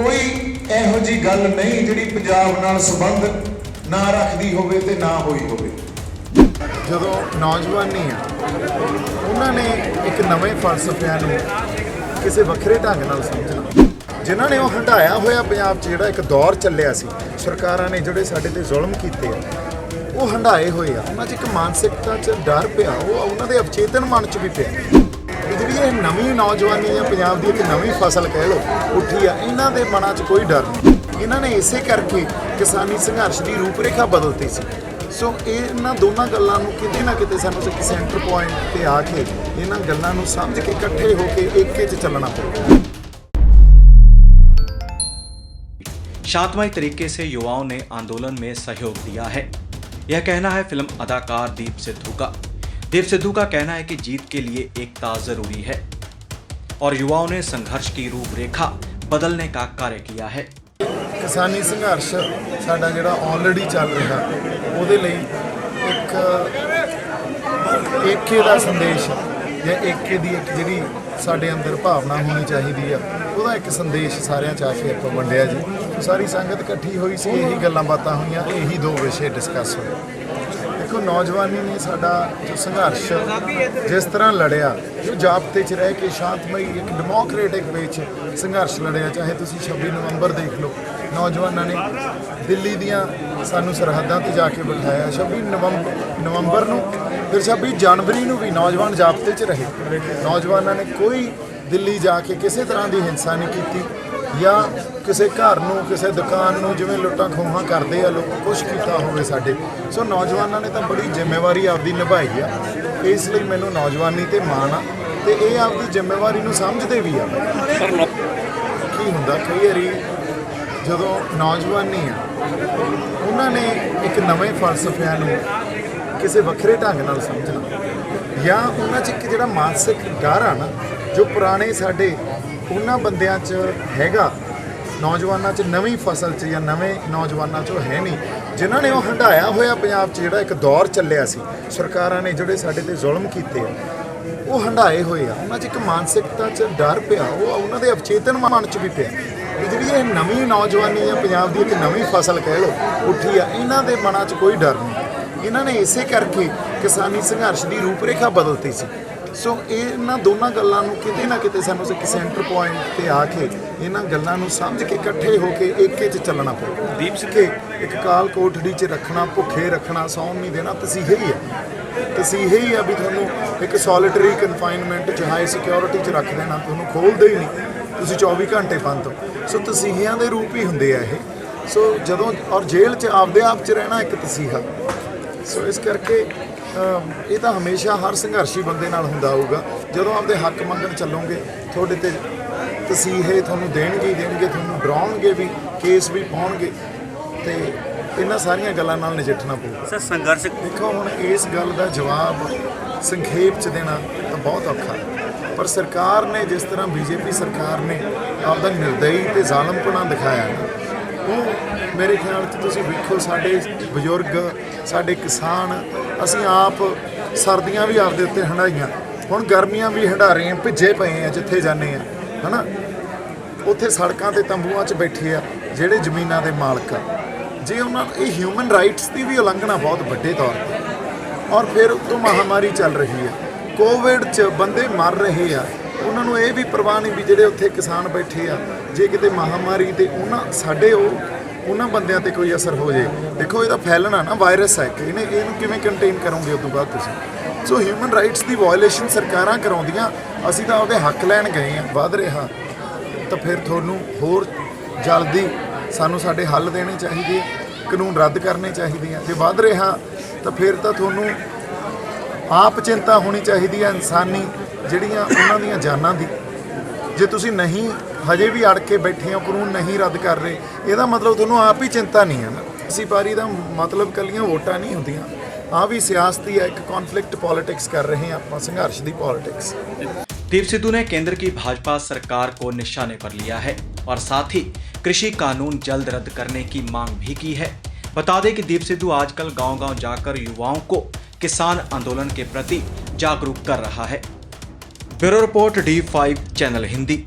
कोई ਇਹੋ जी गल नहीं जिहड़ी पंजाब नाल संबंध ना रखदी होवे ते ना होई होवे। ਜਦੋਂ ਨੌਜਵਾਨੀ ਆ ਉਹਨਾਂ ਨੇ ਇੱਕ ਨਵੇਂ ਫਲਸਫਿਆਂ ਨੂੰ ਕਿਸੇ ਵੱਖਰੇ ਢੰਗ ਨਾਲ ਸਮਝਣਾ, ਜਿਨ੍ਹਾਂ ਨੇ ਉਹ ਹੰਢਾਇਆ ਹੋਇਆ ਪੰਜਾਬ 'ਚ ਜਿਹੜਾ ਇੱਕ ਦੌਰ ਚੱਲਿਆ ਸੀ, ਸਰਕਾਰਾਂ ਨੇ ਜਿਹੜੇ ਸਾਡੇ ਤੇ ਜ਼ੁਲਮ ਕੀਤੇ ਆ ਉਹ ਹੰਢਾਏ ਹੋਏ ਆ, ਉਹਨਾਂ 'ਚ ਇੱਕ ਮਾਨਸਿਕਤਾ 'ਚ ਡਰ ਪਿਆ, ਉਹ ਉਹਨਾਂ ਦੇ ਅਵਚੇਤਨ ਮਨ 'ਚ ਵੀ ਪਿਆ। ਜਿਹੜੀ ਇਹ ਨਵੀਂ ਨੌਜਵਾਨੀ ਆ ਪੰਜਾਬ ਦੀ ਇੱਕ ਨਵੀਂ ਫਸਲ ਕਹਿ ਲਓ ਉੱਠੀ ਆ, ਇਹਨਾਂ ਦੇ ਮਨਾਂ 'ਚ ਕੋਈ ਡਰ ਨਹੀਂ। ਇਹਨਾਂ ਨੇ ਇਸੇ ਕਰਕੇ ਕਿਸਾਨੀ ਸੰਘਰਸ਼ ਦੀ ਰੂਪਰੇਖਾ ਬਦਲਤੀ ਸੀ। ਸੋ ਇਹਨਾਂ ਦੋਨਾਂ ਗੱਲਾਂ ਨੂੰ ਕਿਤੇ ਨਾ ਕਿਤੇ ਸਾਨੂੰ ਇੱਕ ਸੈਂਟਰ ਪੁਆਇੰਟ ਤੇ ਆ ਕੇ ਇਹਨਾਂ ਗੱਲਾਂ ਨੂੰ ਸਮਝ ਕੇ ਇਕੱਠੇ ਹੋ ਕੇ ਏਕੇ 'ਚ ਚੱਲਣਾ ਪਊਗਾ। शांतमय तरीके से युवाओं ने आंदोलन में सहयोग दिया है, यह कहना है फिल्म अदाकार दीप सिद्धू का। दीप सिद्धू का कहना है कि जीत के लिए एकता जरूरी है और युवाओं ने संघर्ष की रूपरेखा बदलने का कार्य किया है। ਕਿਸਾਨੀ ਸੰਘਰਸ਼ ਸਾਡਾ ਜਿਹੜਾ ਆਲਰੇਡੀ ਚੱਲ ਰਿਹਾ ਉਹਦੇ ਲਈ ਇੱਕ ਏਕੇ ਦਾ ਸੰਦੇਸ਼ ਜਾਂ ਏਕੇ ਦੀ ਇੱਕ ਜਿਹੜੀ ਸਾਡੇ ਅੰਦਰ ਭਾਵਨਾ ਹੋਣੀ ਚਾਹੀਦੀ ਆ, ਉਹਦਾ ਇੱਕ ਸੰਦੇਸ਼ ਸਾਰਿਆਂ 'ਚ ਆ ਕੇ ਆਪਾਂ ਵੰਡਿਆ ਜੀ। ਸਾਰੀ ਸੰਗਤ ਇਕੱਠੀ ਹੋਈ ਸੀ, ਇਹੀ ਗੱਲਾਂ ਬਾਤਾਂ ਹੋਈਆਂ, ਇਹੀ ਦੋ ਵਿਸ਼ੇ ਡਿਸਕਸ ਹੋਏ। ਦੇਖੋ ਨੌਜਵਾਨੀ ਨੇ ਸਾਡਾ ਜੋ ਸੰਘਰਸ਼ ਜਿਸ ਤਰ੍ਹਾਂ ਲੜਿਆ, ਜੋ ਜਾਬਤੇ 'ਚ ਰਹਿ ਕੇ ਸ਼ਾਂਤਮਈ ਇੱਕ ਡੈਮੋਕ੍ਰੈਟਿਕ ਵੇ 'ਚ ਸੰਘਰਸ਼ ਲੜਿਆ, ਚਾਹੇ ਤੁਸੀਂ 26 ਨਵੰਬਰ ਦੇਖ ਲਓ, ਨੌਜਵਾਨਾਂ ਨੇ ਦਿੱਲੀ ਦੀਆਂ ਸਾਨੂੰ ਸਰਹੱਦਾਂ 'ਤੇ ਜਾ ਕੇ ਬਿਠਾਇਆ। 26 ਨਵੰਬਰ ਨੂੰ, ਫਿਰ 26 ਜਨਵਰੀ ਨੂੰ ਵੀ ਨੌਜਵਾਨ ਜਾਬਤੇ 'ਚ ਰਹੇ। ਨੌਜਵਾਨਾਂ ਨੇ ਕੋਈ ਦਿੱਲੀ ਜਾ ਕੇ ਕਿਸੇ ਤਰ੍ਹਾਂ ਦੀ ਹਿੰਸਾ ਨਹੀਂ ਕੀਤੀ ਜਾਂ ਕਿਸੇ ਘਰ ਨੂੰ, ਕਿਸੇ ਦੁਕਾਨ ਨੂੰ ਜਿਵੇਂ ਲੁੱਟਾਂ ਖੋਹਾਂ ਕਰਦੇ ਆ ਲੋਕ, ਕੁਛ ਕੀਤਾ ਹੋਵੇ ਸਾਡੇ। ਸੋ ਨੌਜਵਾਨਾਂ ਨੇ ਤਾਂ ਬੜੀ ਜ਼ਿੰਮੇਵਾਰੀ ਆਪਦੀ ਨਿਭਾਈ ਆ, ਇਸ ਲਈ ਮੈਨੂੰ ਨੌਜਵਾਨੀ ਤੇ ਮਾਣ ਆ ਤੇ ਇਹ ਆਪਦੀ ਜ਼ਿੰਮੇਵਾਰੀ ਨੂੰ ਸਮਝਦੇ ਵੀ ਆ। ਕੀ ਹੁੰਦਾ ਕਈ ਵਾਰੀ ਜਦੋਂ ਨੌਜਵਾਨੀ ਆ ਉਹਨਾਂ ਨੇ ਇੱਕ ਨਵੇਂ ਫਲਸਫਿਆਂ ਨੂੰ ਕਿਸੇ ਵੱਖਰੇ ਢੰਗ ਨਾਲ ਸਮਝਣਾ, ਜਾਂ ਉਹਨਾਂ 'ਚ ਇੱਕ ਜਿਹੜਾ ਮਾਨਸਿਕ ਡਰ ਆ ਨਾ, ਜੋ ਪੁਰਾਣੇ ਸਾਡੇ ਉਹਨਾਂ ਬੰਦਿਆਂ 'ਚ ਹੈਗਾ, ਨੌਜਵਾਨਾਂ 'ਚ ਨਵੀਂ ਫਸਲ 'ਚ ਜਾਂ ਨਵੇਂ ਨੌਜਵਾਨਾਂ 'ਚ ਹੈ ਨਹੀਂ, ਜਿਨ੍ਹਾਂ ਨੇ ਉਹ ਹੰਢਾਇਆ ਹੋਇਆ ਪੰਜਾਬ 'ਚ ਜਿਹੜਾ ਇੱਕ ਦੌਰ ਚੱਲਿਆ ਸੀ, ਸਰਕਾਰਾਂ ਨੇ ਜਿਹੜੇ ਸਾਡੇ ਤੇ ਜ਼ੁਲਮ ਕੀਤੇ ਆ ਉਹ ਹੰਢਾਏ ਹੋਏ ਆ, ਉਹਨਾਂ 'ਚ ਇੱਕ ਮਾਨਸਿਕਤਾ 'ਚ ਡਰ ਪਿਆ, ਉਹ ਉਹਨਾਂ ਦੇ ਅਵਚੇਤਨ ਮਨ 'ਚ ਵੀ ਪਿਆ। ਜਿਹੜੀ ਇਹ ਨਵੀਂ ਨੌਜਵਾਨੀ ਆ ਪੰਜਾਬ ਦੀ ਇੱਕ ਨਵੀਂ ਫਸਲ ਕਹਿ ਲਓ ਉੱਠੀ ਆ, ਇਹਨਾਂ ਦੇ ਮਨਾਂ 'ਚ ਕੋਈ ਡਰ ਨਹੀਂ। ਇਹਨਾਂ ਨੇ ਇਸੇ ਕਰਕੇ ਕਿਸਾਨੀ ਸੰਘਰਸ਼ ਦੀ ਰੂਪਰੇਖਾ ਬਦਲਤੀ ਸੀ। ਸੋ ਇਹਨਾਂ ਦੋਨਾਂ ਗੱਲਾਂ ਨੂੰ ਕਿਤੇ ਨਾ ਕਿਤੇ ਸਾਨੂੰ ਇੱਕ ਸੈਂਟਰ ਪੁਆਇੰਟ ਤੇ ਆ ਕੇ ਇਹਨਾਂ ਗੱਲਾਂ ਨੂੰ ਸਮਝ ਕੇ ਇਕੱਠੇ ਹੋ ਕੇ ਏਕੇ 'ਚ ਚੱਲਣਾ ਪਊਗਾ। ਦੀਪ ਸਿੱਕੇ ਇੱਕ ਕਾਲ ਕੋਠੜੀ 'ਚ ਰੱਖਣਾ, ਭੁੱਖੇ ਰੱਖਣਾ, ਸੌਣ ਨਹੀਂ ਦੇਣਾ, ਤਸੀਹੇ ਹੀ ਆ। ਤਸੀਹੇ ਹੀ ਆ ਵੀ ਤੁਹਾਨੂੰ ਇੱਕ ਸੋਲਿਟਰੀ ਕਨਫਾਈਨਮੈਂਟ 'ਚ ਹਾਈ ਸਿਕਿਉਰਿਟੀ 'ਚ ਰੱਖ ਦੇਣਾ, ਤੁਹਾਨੂੰ ਖੋਲ੍ਹਦੇ ਹੀ ਨਹੀਂ, ਤੁਸੀਂ 24 ਘੰਟੇ ਬੰਦ ਹੋ। ਸੋ ਤਸੀਹਿਆਂ ਦੇ ਰੂਪ ਹੀ ਹੁੰਦੇ ਆ ਇਹ। ਸੋ ਜਦੋਂ ਔਰ ਜੇਲ੍ਹ 'ਚ ਆਪਦੇ ਆਪ 'ਚ ਰਹਿਣਾ ਇੱਕ ਤਸੀਹਾ। ਸੋ ਇਸ ਕਰਕੇ ਇਹ ਤਾਂ ਹਮੇਸ਼ਾ ਹਰ ਸੰਘਰਸ਼ੀ ਬੰਦੇ ਨਾਲ ਹੁੰਦਾ ਹੋਊਗਾ। ਜਦੋਂ ਆਪਦੇ ਹੱਕ ਮੰਗਣ ਚੱਲੋਗੇ ਤੁਹਾਡੇ ਤੇ ਤਸੀਹੇ ਤੁਹਾਨੂੰ ਦੇਣਗੇ, ਤੁਹਾਨੂੰ ਡਰਾਉਣਗੇ ਵੀ, ਕੇਸ ਵੀ ਪਾਉਣਗੇ, ਤੇ ਇਹਨਾਂ ਸਾਰੀਆਂ ਗੱਲਾਂ ਨਾਲ ਨਜਿੱਠਣਾ ਪਊਗਾ। ਸਰ ਸੰਘਰਸ਼ ਦੇਖੋ ਹੁਣ ਇਸ ਗੱਲ ਦਾ ਜਵਾਬ ਸੰਖੇਪ 'ਚ ਦੇਣਾ ਤਾਂ ਬਹੁਤ ਔਖਾ ਹੈ, ਪਰ ਸਰਕਾਰ ਨੇ ਜਿਸ ਤਰ੍ਹਾਂ ਬੀਜੇਪੀ ਸਰਕਾਰ ਨੇ ਆਪਦਾ ਨਿਰਦਈ ਤੇ ਜ਼ਾਲਮਪਣਾ ਦਿਖਾਇਆ ਨਾ, ਉਹ ਮੇਰੇ ਖਿਆਲ 'ਚ ਤੁਸੀਂ ਵੇਖੋ, ਸਾਡੇ ਬਜ਼ੁਰਗ, ਸਾਡੇ ਕਿਸਾਨ, ਅਸੀਂ ਆਪ ਸਰਦੀਆਂ ਵੀ ਆਪਦੇ ਉੱਤੇ ਹੰਢਾਈਆਂ, ਹੁਣ ਗਰਮੀਆਂ ਵੀ ਹੰਢਾ ਰਹੇ ਹਾਂ, ਭਿੱਜੇ ਪਏ ਆ ਜਿੱਥੇ ਜਾਂਦੇ ਆ, ਹੈ ਨਾ। ਉੱਥੇ ਸੜਕਾਂ 'ਤੇ ਤੰਬੂਆਂ 'ਚ ਬੈਠੇ ਆ ਜਿਹੜੇ ਜ਼ਮੀਨਾਂ ਦੇ ਮਾਲਕ ਆ। ਜੇ ਉਹਨਾਂ ਇਹ ਹਿਊਮਨ ਰਾਈਟਸ ਦੀ ਵੀ ਉਲੰਘਣਾ ਬਹੁਤ ਵੱਡੇ ਤੌਰ 'ਤੇ, ਔਰ ਫਿਰ ਉੱਤੋਂ ਮਹਾਮਾਰੀ ਚੱਲ ਰਹੀ ਹੈ, ਕੋਵਿਡ 'ਚ ਬੰਦੇ ਮਰ ਰਹੇ ਆ, ਉਹਨਾਂ ਨੂੰ ਇਹ ਵੀ ਪਰਵਾਹ ਨਹੀਂ ਵੀ ਜਿਹੜੇ ਉੱਥੇ ਕਿਸਾਨ ਬੈਠੇ ਆ, ਜੇ ਕਿਤੇ ਮਹਾਮਾਰੀ ਤੇ ਉਹਨਾਂ ਬੰਦਿਆਂ ਤੇ ਕੋਈ ਅਸਰ ਹੋ ਜੇ। ਦੇਖੋ ਇਹਦਾ ਫੈਲਣਾ ਨਾ ਵਾਇਰਸ ਹੈ ਕਿ ਇਹਨੂੰ ਕਿਵੇਂ ਕੰਟੇਨ ਕਰੋਗੇ ਉਸ ਤੋਂ ਬਾਅਦ ਤੁਸੀਂ। ਸੋ ਹਿਊਮਨ ਰਾਈਟਸ ਦੀ ਵਾਇਲੇਸ਼ਨ ਸਰਕਾਰਾਂ ਕਰਾਉਂਦੀਆਂ, ਅਸੀਂ ਤਾਂ ਉਹਦੇ ਹੱਕ ਲੈਣ ਗਏ ਆ, ਵੱਧ ਰਿਹਾ ਤਾਂ ਫਿਰ ਤੁਹਾਨੂੰ ਹੋਰ ਜਲਦੀ ਸਾਨੂੰ ਸਾਡੇ ਹੱਲ ਦੇਣੇ ਚਾਹੀਦੇ ਆ, ਕਾਨੂੰਨ ਰੱਦ ਕਰਨੇ ਚਾਹੀਦੇ ਆ। ਜੇ ਵੱਧ ਰਿਹਾ ਤਾਂ ਫਿਰ ਤਾਂ ਤੁਹਾਨੂੰ ਆਪ ਚਿੰਤਾ ਹੋਣੀ ਚਾਹੀਦੀ ਹੈ ਇਨਸਾਨੀ ਜਿਹੜੀਆਂ ਉਹਨਾਂ ਦੀਆਂ ਜਾਨਾਂ ਦੀ। ਜੇ ਤੁਸੀਂ ਨਹੀਂ ਹਜੇ ਵੀ ਅੜ ਕੇ ਬੈਠੇ ਹੋ, ਕਾਨੂੰਨ ਨਹੀਂ ਰੱਦ ਕਰ ਰਹੇ, ਇਹਦਾ ਮਤਲਬ ਤੁਹਾਨੂੰ ਆਪ ਹੀ ਚਿੰਤਾ ਨਹੀਂ ਹੈ ਨਾ। ਇਸੇ ਪਾਰੀ ਦਾ ਮਤਲਬ ਕੱਲੀਆਂ ਵੋਟਾਂ ਨਹੀਂ ਹੁੰਦੀਆਂ, ਆ ਵੀ ਸਿਆਸਤੀ ਹੈ, ਇੱਕ कॉन्फ्लिक्ट पॉलिटिक्स कर रहे हैं आप, संघर्ष की पॉलिटिक्स। दीप सिद्धू ने केंद्र की भाजपा सरकार को निशाने पर लिया है और साथ ही कृषि कानून जल्द रद्द करने की मांग भी की है। बता दें कि दीप सिद्धू आजकल गांव-गांव जाकर युवाओं को किसान आंदोलन के प्रति जागरूक कर रहा है। Bureau report D5 channel Hindi.